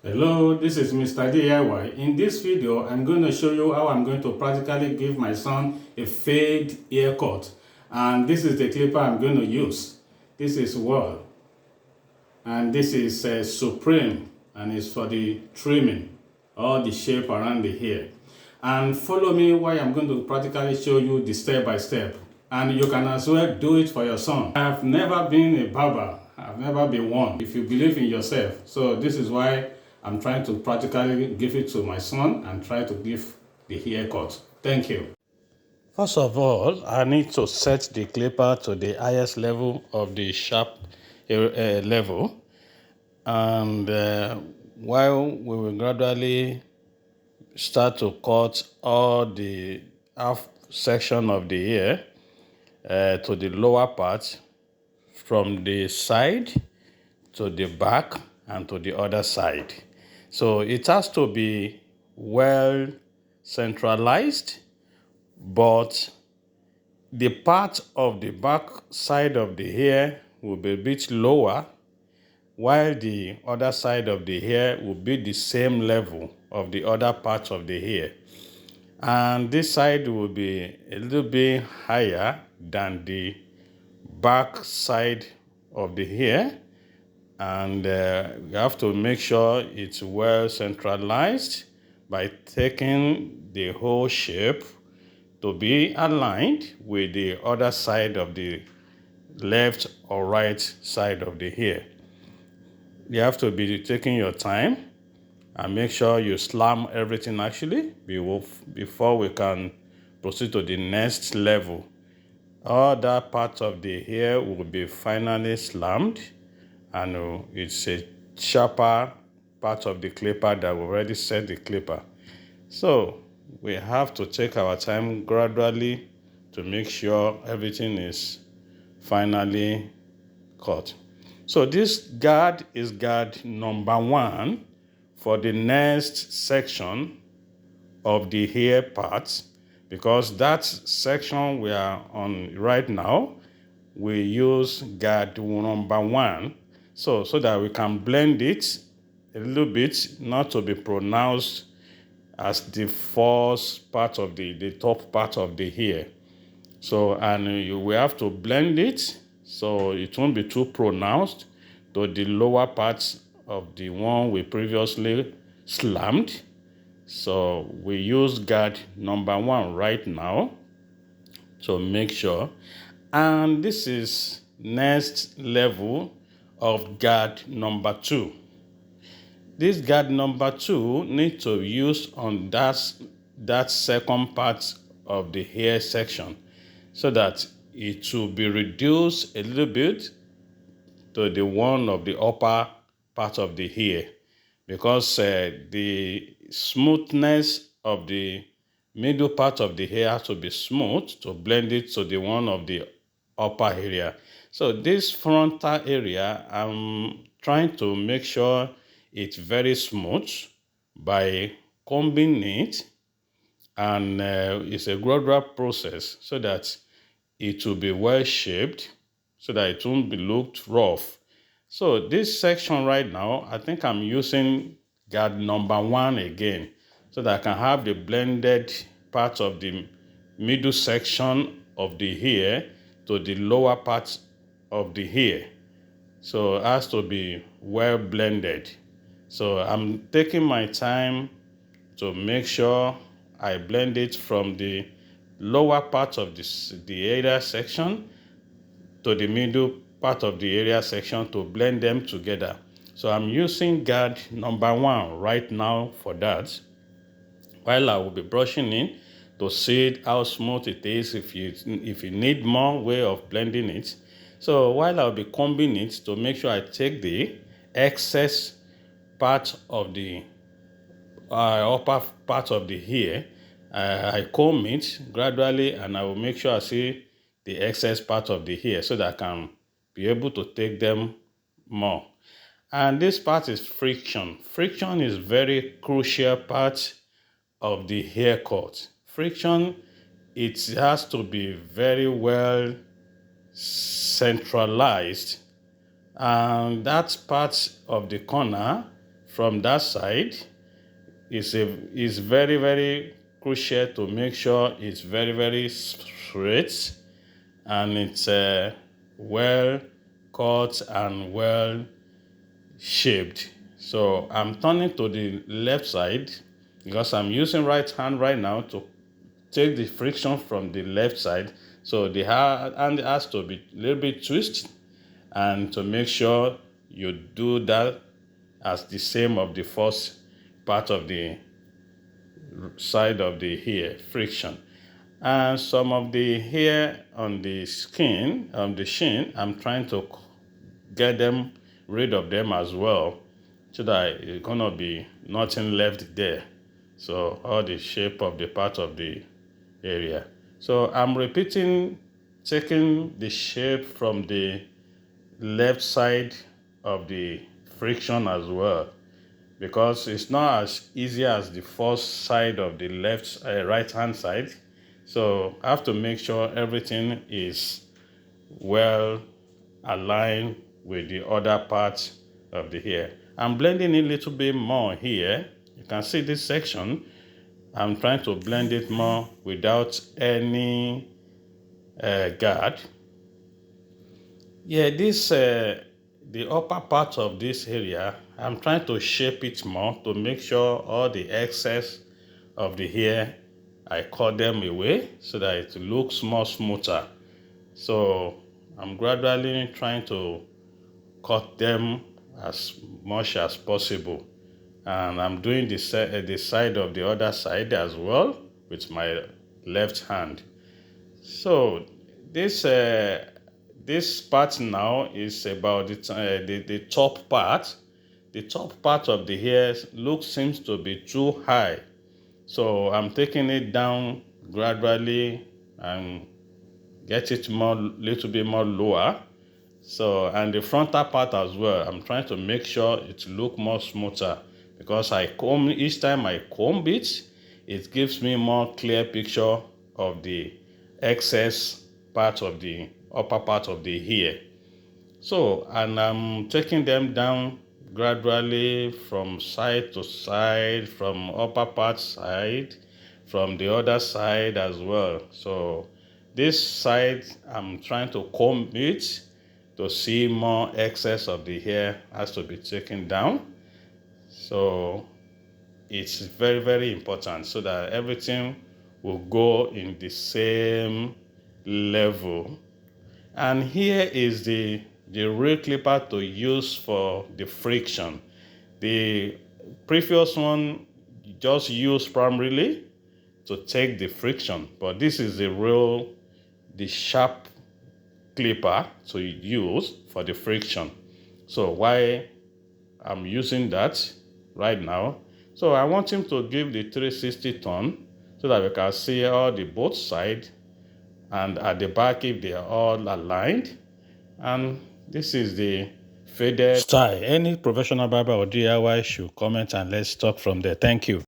Hello, this is Mr. DIY. In this video, I'm going to show you how I'm going to practically give my son a fade haircut. And this is the clipper I'm going to use. This is Well, and this is Supreme, and it's for the trimming or the shape around the hair. And follow me while I'm going to practically show you the step by step. And you can as well do it for your son. I've never been a barber. I've never been one. If you believe in yourself. So this is why I'm trying to practically give it to my son and try to give the haircut. Thank you. First of all, I need to set the clipper to the highest level of the sharp level. And while we will gradually start to cut all the half section of the hair to the lower part, from the side to the back and to the other side. So it has to be well centralized, but the part of the back side of the hair will be a bit lower, while the other side of the hair will be the same level of the other part of the hair. And this side will be a little bit higher than the back side of the hair. And you have to make sure it's well centralized by taking the whole shape to be aligned with the other side of the left or right side of the hair. You have to be taking your time and make sure you slam everything actually before we can proceed to the next level. All that part of the hair will be finally slammed, and it's a sharper part of the clipper that we already set the clipper. So we have to take our time gradually to make sure everything is finally cut. So this guard is guard number 1 for the next section of the hair part, because that section we are on right now, we use guard number 1 so that we can blend it a little bit, not to be pronounced as the first part of the top part of the hair. So, and we have to blend it so it won't be too pronounced to the lower parts of the one we previously slammed. So we use guard number 1 right now to make sure. And this is next level of guard number 2. This guard number 2 needs to be used on that second part of the hair section, so that it will be reduced a little bit to the one of the upper part of the hair, because the smoothness of the middle part of the hair has to be smooth to blend it to the one of the upper area. So this frontal area, I'm trying to make sure it's very smooth by combing it, and it's a gradual process so that it will be well shaped, so that it won't be looked rough. So this section right now, I think I'm using guard number 1 again, so that I can have the blended part of the middle section of the hair to the lower part of the hair. So it has to be well blended. So I'm taking my time to make sure I blend it from the lower part of the area section to the middle part of the area section to blend them together. So I'm using guard number 1 right now for that, while I will be brushing in to see how smooth it is if you need more way of blending it. So while I'll be combing it to make sure I take the excess part of the upper part of the hair, I comb it gradually, and I will make sure I see the excess part of the hair so that I can be able to take them more. And this part is friction. Friction is very crucial part of the haircut. Friction, it has to be very well centralized, and that part of the corner, from that side is very, very crucial to make sure it's very, very straight and it's well cut and well shaped. So I'm turning to the left side because I'm using right hand right now to take the friction from the left side. So the hand has to be a little bit twisted, and to make sure you do that as the same of the first part of the side of the hair friction. And some of the hair on the skin, on the shin, I'm trying to get them rid of them as well, so that it's gonna be nothing left there. So all the shape of the part of the area. So I'm repeating, taking the shape from the left side of the friction as well, because it's not as easy as the first side of the right hand side. So I have to make sure everything is well aligned with the other parts of the hair. I'm blending it a little bit more here. You can see this section. I'm trying to blend it more without any guard. Yeah, this the upper part of this area, I'm trying to shape it more to make sure all the excess of the hair, I cut them away so that it looks more smoother. So I'm gradually trying to cut them as much as possible. And I'm doing the side of the other side as well with my left hand. So this part now is about the top part. The top part of the hair seems to be too high. So I'm taking it down gradually and get it little bit more lower. So, and the frontal part as well, I'm trying to make sure it look more smoother, because each time I comb it, it gives me more clear picture of the excess part of the upper part of the hair. So, and I'm taking them down gradually from side to side, from upper part side, from the other side as well. So this side, I'm trying to comb it to see more excess of the hair has to be taken down. So it's very, very important so that everything will go in the same level. And here is the real clipper to use for the friction. The previous one just used primarily to take the friction, but this is the sharp clipper to use for the friction. So why I'm using that right now. So I want him to give the 360 turn so that we can see all the both sides, and at the back if they are all aligned. And this is the faded style. Any professional barber or DIY should comment and let's talk from there. Thank you.